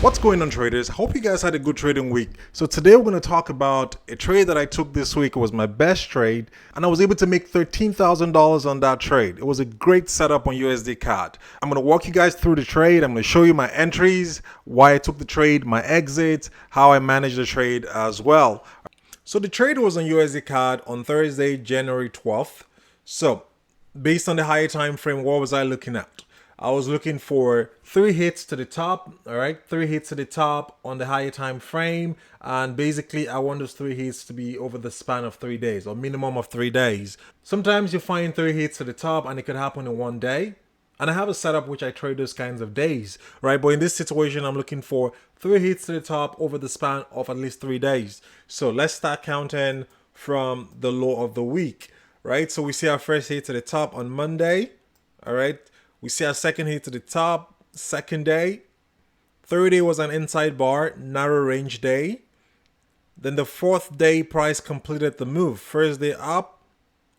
What's going on, traders? Hope you guys had a good trading week. So today we're going to talk about a trade that I took this week. It was my best trade and I was able to make $13,000 on that trade. It was a great setup on USD CAD. I'm going to walk you guys through the trade. I'm going to show you my entries, why I took the trade, my exits, how I managed the trade as well. So the trade was on USD CAD on Thursday, January 12th. So based on the higher time frame, what was I looking at? I was looking for 3 hits to the top, all right, 3 hits to the top on the higher time frame, and basically I want those 3 hits to be over the span of 3 days or minimum of 3 days. Sometimes you find 3 hits to the top and it could happen in 1 day, and I have a setup which I trade those kinds of days, right? But in this situation, I'm looking for 3 hits to the top over the span of at least 3 days. So let's start counting from the low of the week, right? So we see our first hit to the top on Monday, all right? We see our second hit to the top, second day. Third day was an inside bar, narrow range day. Then the fourth day, price completed the move. First day up,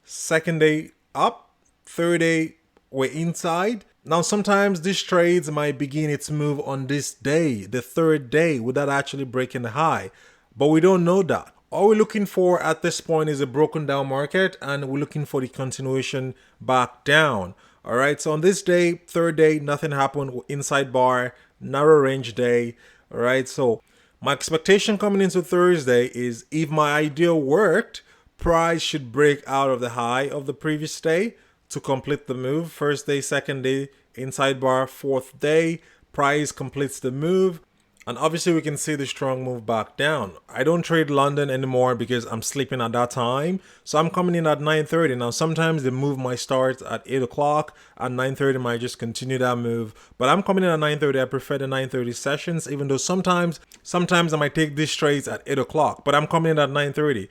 second day up, third day we're inside. Now sometimes these trades might begin its move on this day, the third day, without actually breaking the high. But we don't know that. All we're looking for at this point is a broken down market, and we're looking for the continuation back down. All right, so on this day, third day, nothing happened, inside bar, narrow range day. All right, so my expectation coming into Thursday is if my idea worked, price should break out of the high of the previous day to complete the move. First day, second day, inside bar, fourth day, price completes the move. And obviously we can see the strong move back down. I don't trade London anymore because I'm sleeping at that time. So I'm coming in at 9:30. Now sometimes the move might start at 8 o'clock and 9:30 might just continue that move. But I'm coming in at 9:30. I prefer the 9:30 sessions, even though sometimes I might take these trades at 8 o'clock. But I'm coming in at 9:30.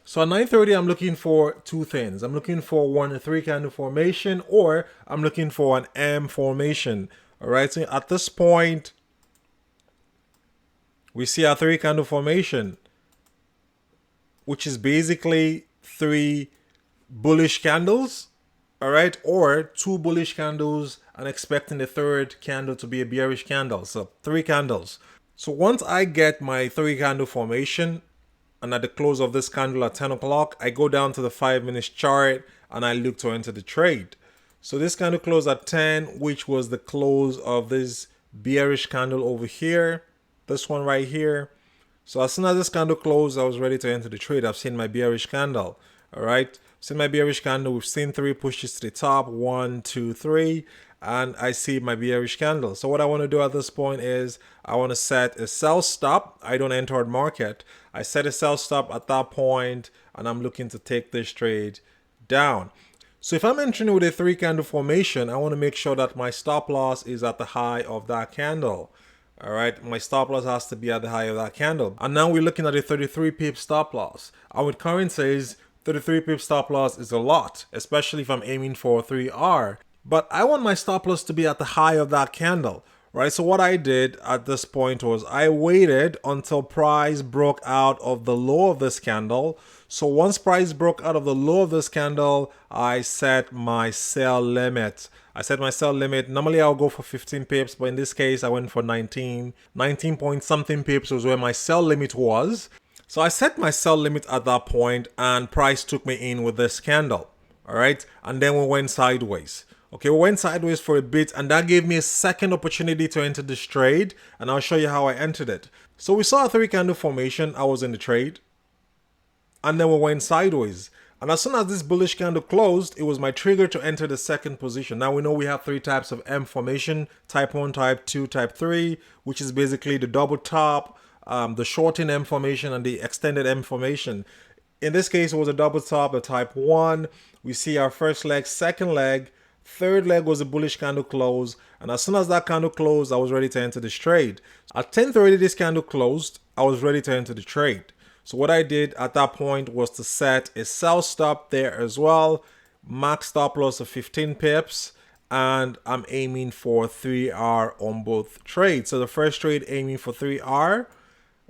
So at 9:30, I'm looking for 2 things. I'm looking for a 3 candle formation, or I'm looking for an M formation. All right, so at this point, we see our 3 candle formation, which is basically 3 bullish candles, all right, or 2 bullish candles and expecting the third candle to be a bearish candle. So 3 candles. So once I get my 3 candle formation, and at the close of this candle at 10 o'clock, I go down to the 5-minute chart and I look to enter the trade. So this candle closed at 10, which was the close of this bearish candle over here. This one right here. So as soon as this candle closed, I was ready to enter the trade. I've seen my bearish candle. All right. Seen my bearish candle. We've seen 3 pushes to the top. 1, 2, 3. And I see my bearish candle. So what I want to do at this point is I want to set a sell stop. I don't enter a market. I set a sell stop at that point, and I'm looking to take this trade down. So if I'm entering with a 3 candle formation, I want to make sure that my stop loss is at the high of that candle. All right, my stop loss has to be at the high of that candle. And now we're looking at a 33 pip stop loss. And with currencies, 33 pip stop loss is a lot, especially if I'm aiming for a 3R. But I want my stop loss to be at the high of that candle, right? So what I did at this point was I waited until price broke out of the low of this candle. So once price broke out of the low of this candle, I set my sell limit. Normally I'll go for 15 pips, but in this case I went for 19 point something pips was where my sell limit was. So I set my sell limit at that point and price took me in with this candle. All right. And then we went sideways. Okay, we went sideways for a bit, and that gave me a second opportunity to enter this trade, and I'll show you how I entered it. So we saw a 3 candle formation. I was in the trade, and then we went sideways. And as soon as this bullish candle closed, it was my trigger to enter the second position. Now we know we have 3 types of M formation: type 1, type 2, type 3, which is basically the double top, the shortened M formation, and the extended M formation. In this case, it was a double top, a type 1. We see our first leg, second leg. Third leg was a bullish candle close, and as soon as that candle closed, I was ready to enter this trade. At 10:30, this candle closed. I was ready to enter the trade. So what I did at that point was to set a sell stop there as well, max stop loss of 15 pips, and I'm aiming for 3R on both trades. So the first trade aiming for 3R.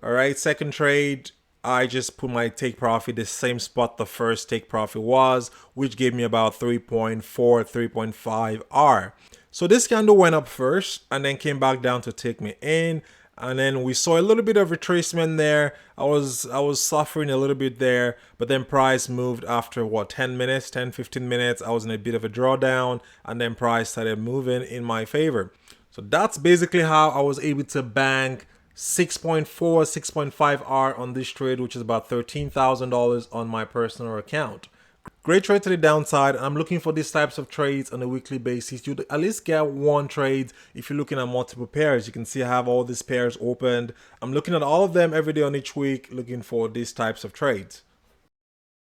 All right, second trade, I just put my take profit the same spot the first take profit was, which gave me about 3.4, 3.5 R. So this candle went up first and then came back down to take me in. and then we saw a little bit of retracement there. I was suffering a little bit there, but then price moved after what, 10 minutes, 10-15 minutes. I was in a bit of a drawdown, and then price started moving in my favor. So that's basically how I was able to bank 6.4, 6.5 R on this trade, which is about $13,000 on my personal account. Great trade to the downside. I'm looking for these types of trades on a weekly basis. You'd at least get one trade if you're looking at multiple pairs. You can see I have all these pairs opened. I'm looking at all of them every day on each week, looking for these types of trades.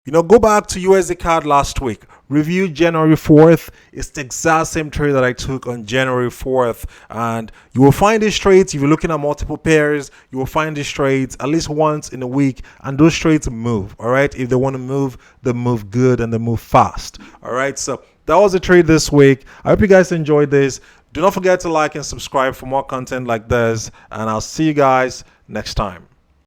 Go back to USD CAD last week. Review January 4th. It's the exact same trade that I took on January 4th. And you will find these trades, if you're looking at multiple pairs, you will find these trades at least once in a week. And those trades move, all right? If they want to move, they move good and they move fast, all right? So that was the trade this week. I hope you guys enjoyed this. Do not forget to like and subscribe for more content like this. And I'll see you guys next time.